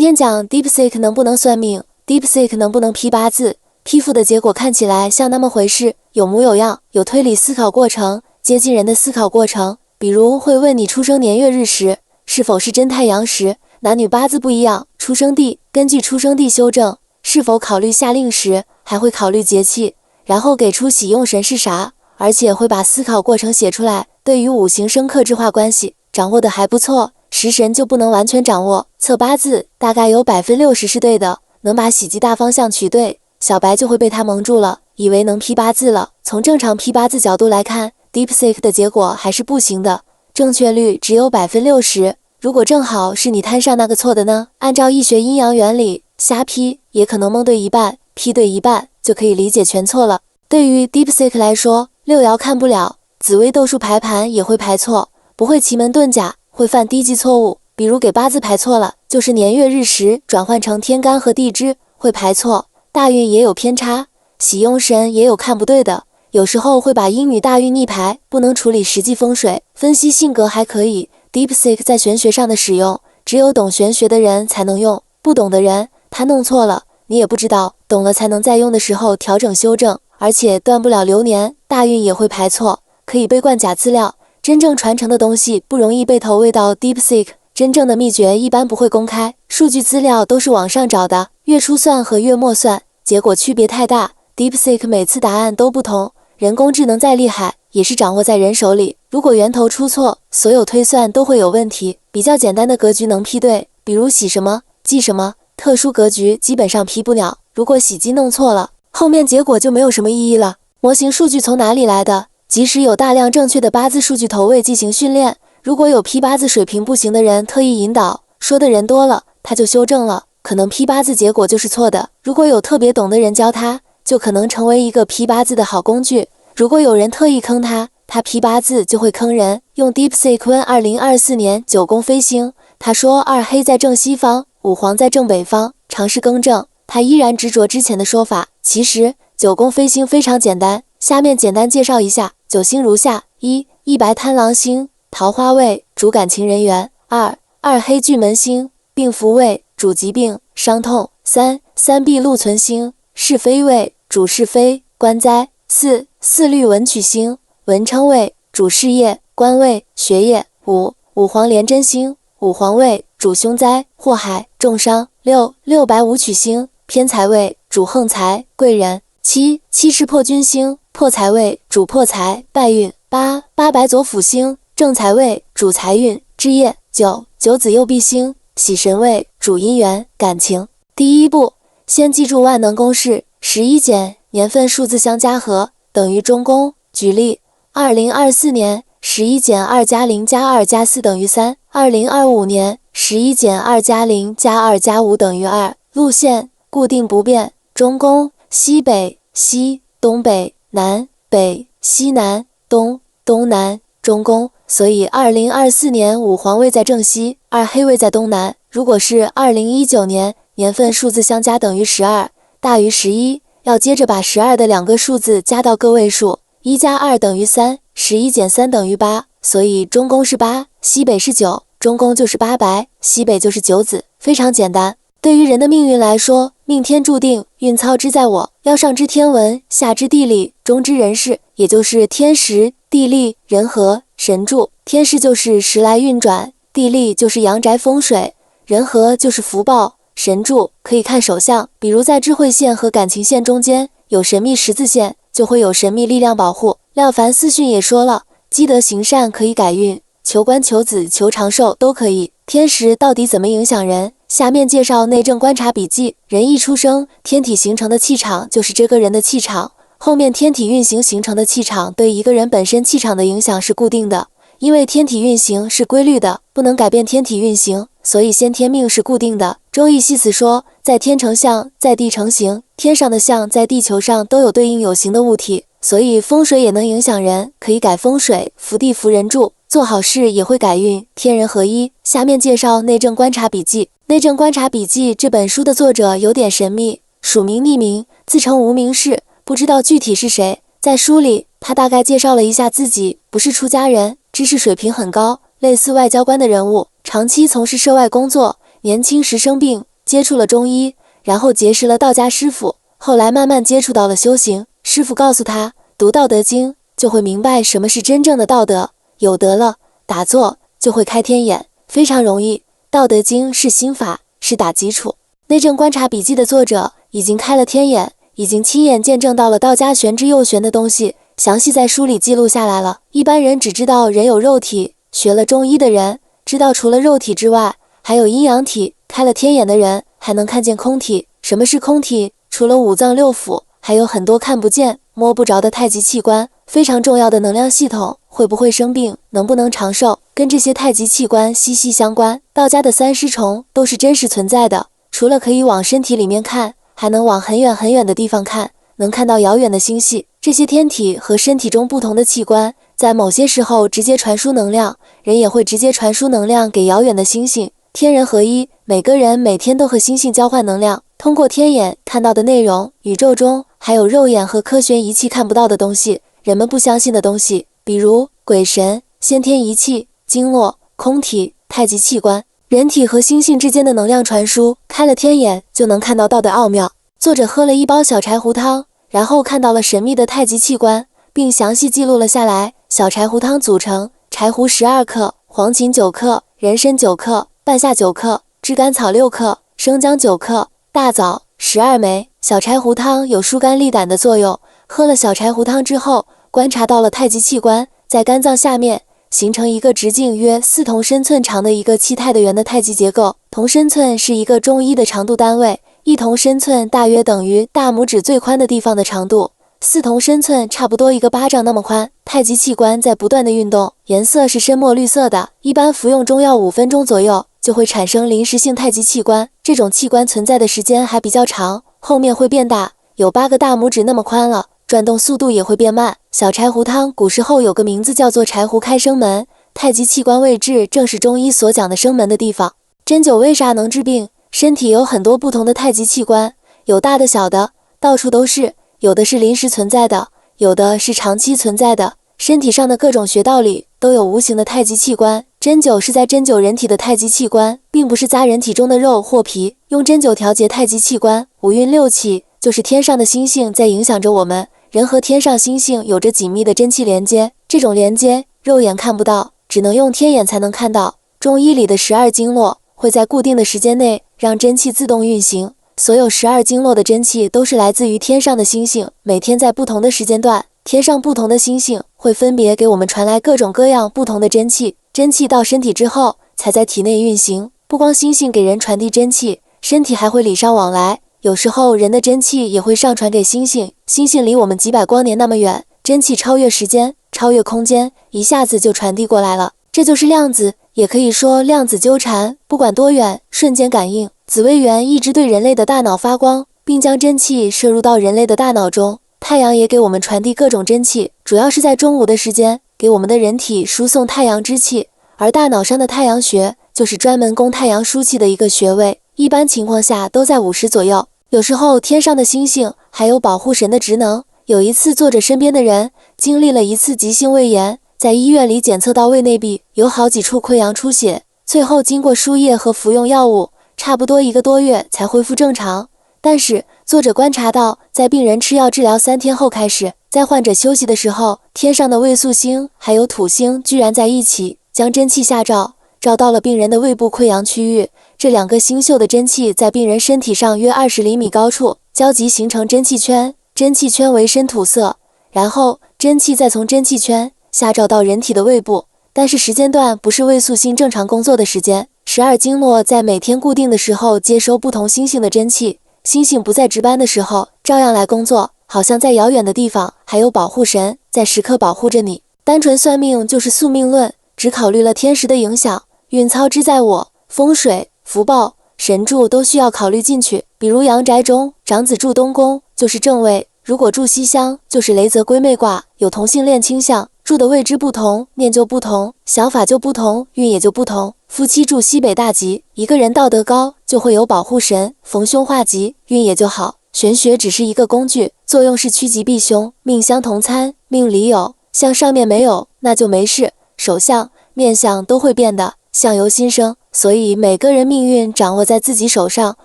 天讲 DeepSeek 能不能算命 ，DeepSeek 能不能批八字，批复的结果看起来像那么回事，有模有样，有推理思考过程，接近人的思考过程。比如会问你出生年月日时是否是真太阳时，男女八字不一样，出生地根据出生地修正，是否考虑下令时，还会考虑节气，然后给出喜用神是啥，而且会把思考过程写出来。对于五行生克制化关系掌握的还不错，食神就不能完全掌握，测八字大概有60%是对的，能把喜忌大方向取对，小白就会被他蒙住了，以为能批八字了。从正常批八字角度来看， DeepSeek 的结果还是不行的，正确率只有60%。如果正好是你摊上那个错的呢？按照易学阴阳原理，瞎批也可能蒙对一半，批对一半就可以理解全错了。对于 DeepSeek 来说，六爻看不了，紫微斗数排盘也会排错，不会奇门遁甲，会犯低级错误。比如给八字排错了，就是年月日时转换成天干和地支会排错，大运也有偏差，喜用神也有看不对的，有时候会把阴女大运逆排，不能处理实际风水分析。性格还可以。DeepSeek 在玄学上的使用，只有懂玄学的人才能用，不懂的人他弄错了，你也不知道，懂了才能在用的时候调整修正，而且断不了流年，大运也会排错，可以被灌假资料。真正传承的东西不容易被投喂到 DeepSeek， 真正的秘诀一般不会公开，数据资料都是网上找的，月初算和月末算，结果区别太大， DeepSeek 每次答案都不同。人工智能再厉害，也是掌握在人手里，如果源头出错，所有推算都会有问题。比较简单的格局能批对，比如喜什么忌什么，特殊格局基本上批不了，如果喜忌弄错了，后面结果就没有什么意义了。模型数据从哪里来的？即使有大量正确的八字数据投喂进行训练，如果有批八字水平不行的人特意引导，说的人多了，他就修正了，可能批八字结果就是错的。如果有特别懂的人教他，就可能成为一个批八字的好工具。如果有人特意坑他，他批八字就会坑人。用 DeepSeek 问2024年9宫飞星，他说二黑在正西方，五黄在正北方，尝试更正，他依然执着之前的说法。其实9宫飞星非常简单，下面简单介绍一下。九星如下：一白贪狼星，桃花位，主感情人缘；二黑巨门星，病符位，主疾病伤痛；三碧禄存星，是非位，主是非官灾；四绿文曲星，文昌位，主事业官位学业；五黄廉贞星，五黄位，主凶灾祸害重伤；六白武曲星，偏财位，主横财贵人；七赤破军星，破财位，主破财败运；八白左辅星，正财位，主财运置业；九紫右弼星，喜神位，主姻缘感情。第一步，先记住万能公式：11减年份数字相加和等于中宫。举例，2024年11减2加0加2加4等于3，2025年11减2加0加2加5等于2。路线固定不变，中宫西北西东北南北西南东东南中宫，所以2024年五黄位在正西，二黑位在东南。如果是2019年，年份数字相加等于12，大于11，要接着把12的两个数字加到个位数，1加2等于3，11减3等于8，所以中宫是8，西北是9，中宫就是8白，西北就是9紫，非常简单。对于人的命运来说，命天注定，运操之在我，要上知天文，下知地理，中知人事，也就是天时地利人和神助。天时就是时来运转，地利就是阳宅风水，人和就是福报，神助可以看手相，比如在智慧线和感情线中间有神秘十字线，就会有神秘力量保护。廖凡四训也说了，积德行善可以改运，求官求子求长寿都可以。天时到底怎么影响人？下面介绍内政观察笔记。人一出生，天体形成的气场就是这个人的气场，后面天体运行形成的气场对一个人本身气场的影响是固定的。因为天体运行是规律的，不能改变天体运行，所以先天命是固定的。周易系辞说，在天成象，在地成形，天上的象在地球上都有对应有形的物体，所以风水也能影响人，可以改风水，福地福人助，做好事也会改运，天人合一。下面介绍内政观察笔记。内政观察笔记这本书的作者有点神秘，署名匿名，自称无名氏，不知道具体是谁。在书里，他大概介绍了一下自己，不是出家人，知识水平很高，类似外交官的人物，长期从事涉外工作，年轻时生病，接触了中医，然后结识了道家师傅，后来慢慢接触到了修行。师傅告诉他，读《道德经》就会明白什么是真正的道德，有德了，打坐就会开天眼，非常容易。《道德经》是心法，是打基础。内政观察笔记的作者已经开了天眼，已经亲眼见证到了道家玄之又玄的东西，详细在书里记录下来了。一般人只知道人有肉体，学了中医的人知道除了肉体之外，还有阴阳体。开了天眼的人还能看见空体。什么是空体？除了五脏六腑，还有很多看不见、摸不着的太极器官，非常重要的能量系统。会不会生病，能不能长寿，跟这些太极器官息息相关。道家的三尸虫都是真实存在的，除了可以往身体里面看，还能往很远很远的地方看，能看到遥远的星系。这些天体和身体中不同的器官，在某些时候直接传输能量，人也会直接传输能量给遥远的星星。天人合一，每个人每天都和星星交换能量。通过天眼看到的内容，宇宙中还有肉眼和科学仪器看不到的东西，人们不相信的东西，比如鬼神、先天仪器、经络、空体、太极器官，人体和星星之间的能量传输。开了天眼就能看到道的奥妙。作者喝了一包小柴胡汤，然后看到了神秘的太极器官，并详细记录了下来。小柴胡汤组成：柴胡12克、黄芩9克、人参9克、半夏9克、炙甘草6克、生姜9克、大枣12枚。小柴胡汤有疏肝利胆的作用。喝了小柴胡汤之后，观察到了太极器官在肝脏下面形成一个直径约4同身寸长的一个气态的圆的太极结构。同身寸是一个中医的长度单位，1同身寸大约等于大拇指最宽的地方的长度，4同身寸差不多一个巴掌那么宽。太极器官在不断的运动，颜色是深墨绿色的。一般服用中药5分钟左右就会产生临时性太极器官，这种器官存在的时间还比较长，后面会变大，有8个大拇指那么宽了，转动速度也会变慢。小柴胡汤古时候有个名字叫做柴胡开生门，太极器官位置正是中医所讲的生门的地方。针灸为啥能治病？身体有很多不同的太极器官，有大的小的，到处都是，有的是临时存在的，有的是长期存在的。身体上的各种穴道里都有无形的太极器官，针灸是在针灸人体的太极器官，并不是扎人体中的肉或皮。用针灸调节太极器官，五运六气就是天上的星星在影响着我们。人和天上星星有着紧密的真气连接，这种连接肉眼看不到，只能用天眼才能看到。中医里的12经络会在固定的时间内让真气自动运行，所有12经络的真气都是来自于天上的星星，每天在不同的时间段，天上不同的星星会分别给我们传来各种各样不同的真气，真气到身体之后才在体内运行。不光星星给人传递真气，身体还会礼尚往来，有时候人的真气也会上传给星星，星星离我们几百光年那么远，真气超越时间，超越空间，一下子就传递过来了。这就是量子，也可以说量子纠缠，不管多远，瞬间感应。紫微垣一直对人类的大脑发光，并将真气摄入到人类的大脑中。太阳也给我们传递各种真气，主要是在中午的时间给我们的人体输送太阳之气，而大脑上的太阳穴就是专门供太阳输气的一个穴位，一般情况下都在50左右。有时候天上的星星还有保护神的职能。有一次，作者身边的人经历了一次急性胃炎，在医院里检测到胃内壁有好几处溃疡出血，最后经过输液和服用药物，差不多1个多月才恢复正常。但是作者观察到，在病人吃药治疗3天后开始，在患者休息的时候，天上的卫宿星还有土星居然在一起将真气下照，照到了病人的胃部溃疡区域。这2个星宿的真气在病人身体上约20厘米高处交集形成真气圈，真气圈为深土色，然后真气再从真气圈下照到人体的胃部，但是时间段不是卫宿星正常工作的时间。12经络在每天固定的时候接收不同星星的真气，星星不在值班的时候照样来工作，好像在遥远的地方还有保护神在时刻保护着你。单纯算命就是宿命论，只考虑了天时的影响，运操之在我，风水、福报、神助都需要考虑进去。比如阳宅中长子住东宫就是正位，如果住西厢就是雷泽归妹卦，有同性恋倾向，住的位置不同，念就不同，想法就不同，运也就不同。夫妻住西北大吉，一个人道德高，就会有保护神，逢凶化吉，运也就好。玄学只是一个工具，作用是趋吉避凶。命相同参，命里有，相上面没有，那就没事。手相、面相都会变的，相由心生，所以每个人命运掌握在自己手上，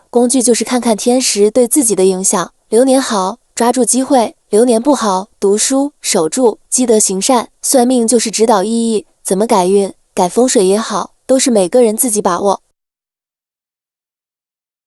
工具就是看看天时对自己的影响。流年好，抓住机会；流年不好，读书守住，积德行善。算命就是指导意义，怎么改运、改风水也好，都是每个人自己把握。